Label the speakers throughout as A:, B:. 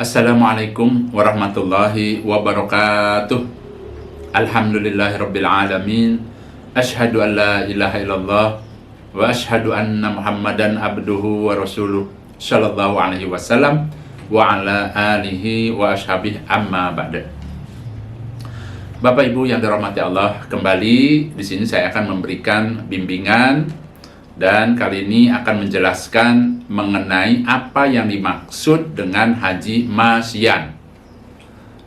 A: Assalamualaikum warahmatullahi wabarakatuh. Alhamdulillahirabbil alamin. Asyhadu an la ilaha illallah wa asyhadu anna Muhammadan abduhu wa rasuluh sallallahu alaihi wasallam wa ala alihi wa ashabihi amma ba'da. Bapak Ibu yang dirahmati Allah, kembali di sini saya akan memberikan bimbingan dan kali ini akan menjelaskan mengenai apa yang dimaksud dengan haji masyan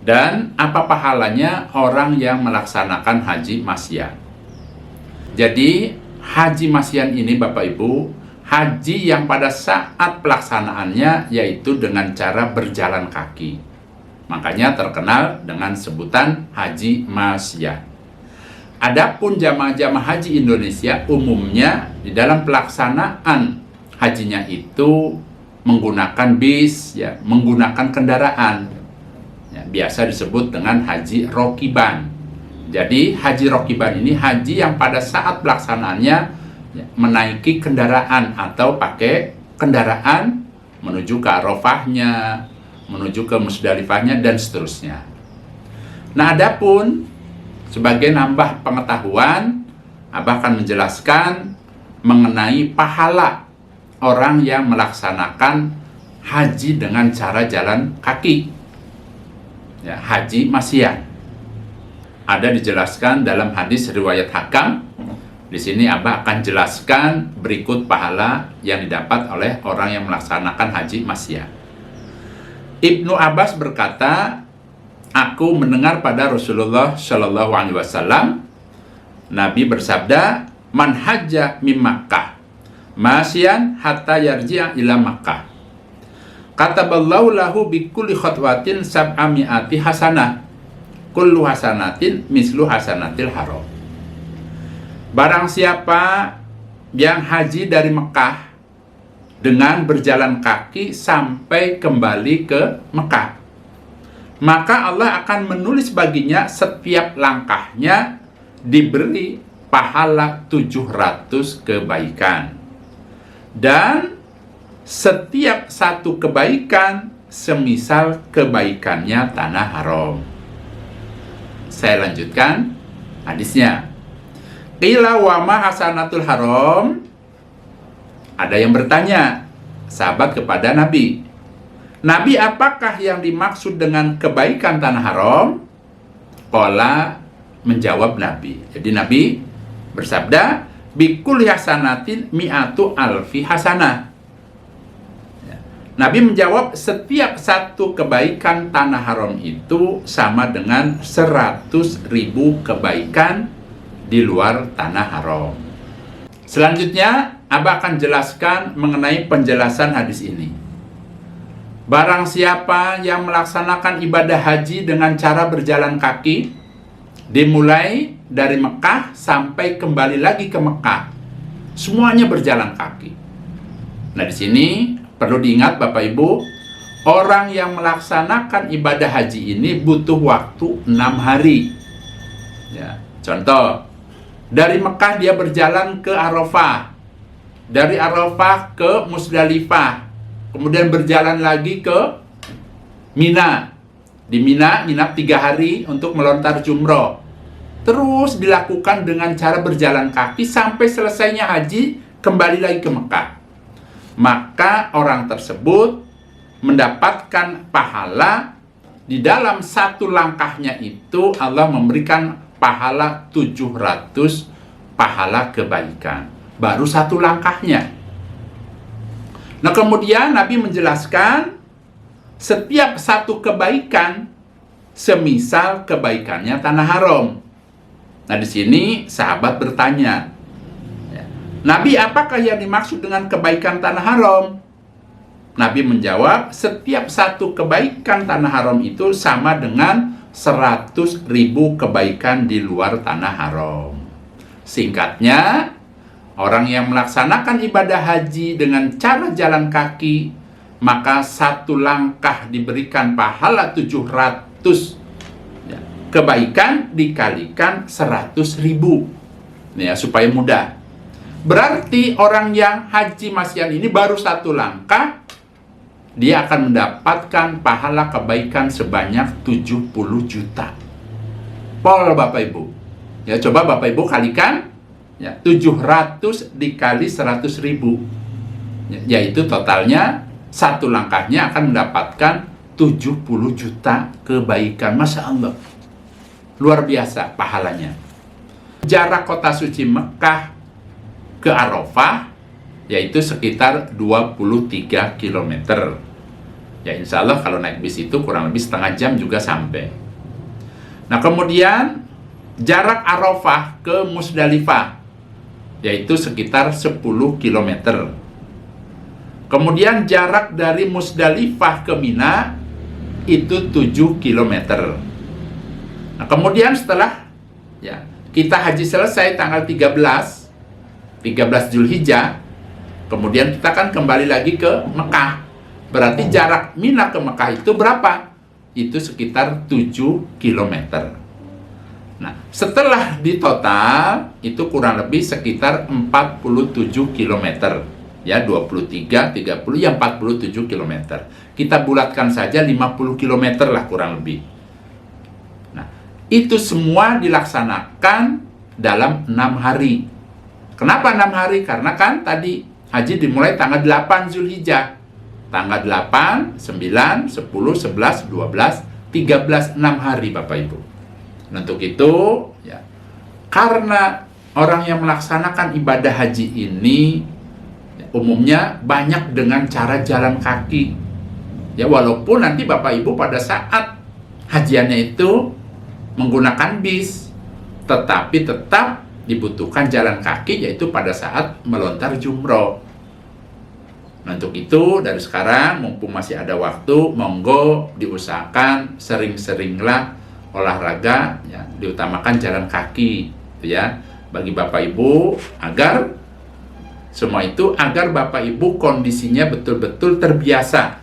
A: dan apa pahalanya orang yang melaksanakan haji masyan. Jadi haji masyan ini Bapak Ibu, haji yang pada saat pelaksanaannya yaitu dengan cara berjalan kaki. Makanya terkenal dengan sebutan haji masyan. Adapun jamaah-jamaah haji Indonesia umumnya di dalam pelaksanaan hajinya itu menggunakan bis, ya, menggunakan kendaraan, ya, biasa disebut dengan haji rokiban. Jadi haji rokiban ini haji yang pada saat pelaksanaannya ya, menaiki kendaraan atau pakai kendaraan menuju ke Arafahnya, menuju ke Musdalifahnya dan seterusnya. Nah, adapun sebagai nambah pengetahuan, Abah akan menjelaskan mengenai pahala orang yang melaksanakan haji dengan cara jalan kaki, ya, haji masyan. Ada dijelaskan dalam hadis riwayat Hakam. Di sini Abah akan jelaskan berikut pahala yang didapat oleh orang yang melaksanakan haji masyan. Ibnu Abbas berkata, aku mendengar pada Rasulullah Shallallahu Alaihi Wasallam, Nabi bersabda, man hajja mim Makkah, masyan hatta yarji'a ila Makkah. Kataballahu lahu bi kulli khatwatin sab'ami'ati hasanah, kullu hasanatin mislu hasanatil haram. Barang siapa yang haji dari Mekah dengan berjalan kaki sampai kembali ke Mekah, maka Allah akan menulis baginya setiap langkahnya diberi pahala 700 kebaikan. Dan setiap satu kebaikan semisal kebaikannya tanah haram. Saya lanjutkan hadisnya. Qila wa ma hasanatul haram? Ada yang bertanya, sahabat kepada Nabi, Nabi, apakah yang dimaksud dengan kebaikan tanah haram? Qala, menjawab Nabi. Jadi Nabi bersabda, bikul hasanatin mi'atu alfi hasanah. Nabi menjawab, setiap satu kebaikan tanah haram itu sama dengan 100.000 kebaikan di luar tanah haram. Selanjutnya, Abah akan jelaskan mengenai penjelasan hadis ini. Barang siapa yang melaksanakan ibadah haji dengan cara berjalan kaki, dimulai dari Mekah sampai kembali lagi ke Mekah, semuanya berjalan kaki. Nah, di sini perlu diingat Bapak Ibu, orang yang melaksanakan ibadah haji ini butuh waktu 6 hari. Ya, contoh, dari Mekah dia berjalan ke Arafah, dari Arafah ke Musdalifah, kemudian berjalan lagi ke Mina. Di Mina nginap 3 hari untuk melontar jumroh. Terus dilakukan dengan cara berjalan kaki sampai selesainya haji, kembali lagi ke Mekah. Maka orang tersebut mendapatkan pahala, di dalam satu langkahnya itu Allah memberikan pahala 700 pahala kebaikan. Baru satu langkahnya. Nah, kemudian Nabi menjelaskan setiap satu kebaikan semisal kebaikannya tanah haram. Nah, di sini sahabat bertanya, Nabi, apakah yang dimaksud dengan kebaikan tanah haram? Nabi menjawab, setiap satu kebaikan tanah haram itu sama dengan 100.000 kebaikan di luar tanah haram. Singkatnya, orang yang melaksanakan ibadah haji dengan cara jalan kaki, maka satu langkah diberikan pahala 700 ya, kebaikan dikalikan 100.000. Ya, supaya mudah. Berarti orang yang haji masyan ini baru satu langkah dia akan mendapatkan pahala kebaikan sebanyak 70 juta. Pol Bapak Ibu. Ya, coba Bapak Ibu kalikan, ya, 700 dikali 100 ribu. Yaitu totalnya, satu langkahnya akan mendapatkan 70 juta kebaikan. Masya Allah. Luar biasa pahalanya. Jarak kota suci Mekah ke Arafah, yaitu sekitar 23 km. Ya insya Allah kalau naik bis itu kurang lebih setengah jam juga sampai. Nah kemudian jarak Arafah ke Musdalifah, yaitu sekitar 10 km. Kemudian jarak dari Musdalifah ke Mina itu 7 km. Nah kemudian setelah ya kita haji selesai tanggal 13 Zulhijjah, kemudian kita akan kembali lagi ke Mekah. Berarti jarak Mina ke Mekah itu berapa? Itu sekitar 7 km. Nah, setelah di total itu kurang lebih sekitar 47 km. Ya, 23, 30, ya 47 km. Kita bulatkan saja 50 km lah kurang lebih. Nah, itu semua dilaksanakan dalam 6 hari. Kenapa 6 hari? Karena kan tadi haji dimulai tanggal 8 Zulhijjah. Tanggal 8, 9, 10, 11, 12, 13, 6 hari Bapak Ibu. Untuk itu, ya, karena orang yang melaksanakan ibadah haji ini ya, umumnya banyak dengan cara jalan kaki. Ya, walaupun nanti Bapak Ibu pada saat hajiannya itu menggunakan bis, tetapi tetap dibutuhkan jalan kaki, yaitu pada saat melontar jumroh. Nah, untuk itu dari sekarang mumpung masih ada waktu, monggo diusahakan sering-seringlah olahraga, ya, diutamakan jalan kaki, ya, bagi Bapak Ibu agar semua itu agar Bapak Ibu kondisinya betul-betul terbiasa,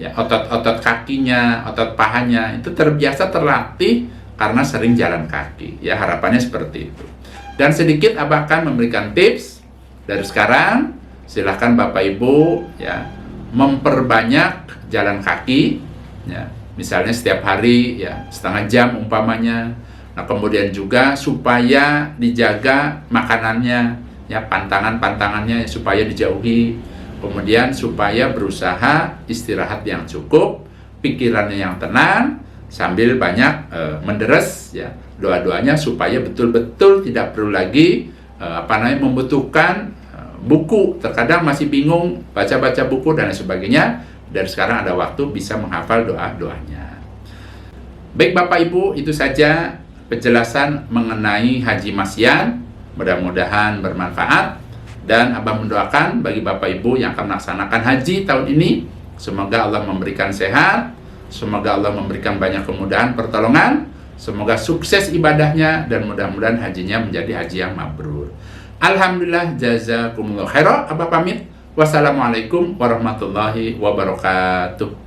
A: ya, otot-otot kakinya, otot pahanya itu terbiasa terlatih karena sering jalan kaki, ya, harapannya seperti itu. Dan sedikit Abah akan memberikan tips dari sekarang. Silahkan Bapak Ibu ya memperbanyak jalan kaki, ya, misalnya setiap hari ya setengah jam umpamanya. Nah kemudian juga supaya dijaga makanannya, ya, pantangannya supaya dijauhi. Kemudian supaya berusaha istirahat yang cukup, pikirannya yang tenang, sambil banyak menderes, ya, doa-doanya supaya betul-betul tidak perlu lagi membutuhkan buku. Terkadang masih bingung baca-baca buku dan sebagainya. Dari sekarang ada waktu bisa menghafal doa-doanya. Baik Bapak Ibu, itu saja penjelasan mengenai Haji Masyan. Mudah-mudahan bermanfaat. Dan Abah mendoakan bagi Bapak Ibu yang akan melaksanakan haji tahun ini, semoga Allah memberikan sehat, semoga Allah memberikan banyak kemudahan pertolongan, semoga sukses ibadahnya, dan mudah-mudahan hajinya menjadi haji yang mabrur. Alhamdulillah, jazakumullah khairan. Abah pamit. Wassalamualaikum warahmatullahi wabarakatuh.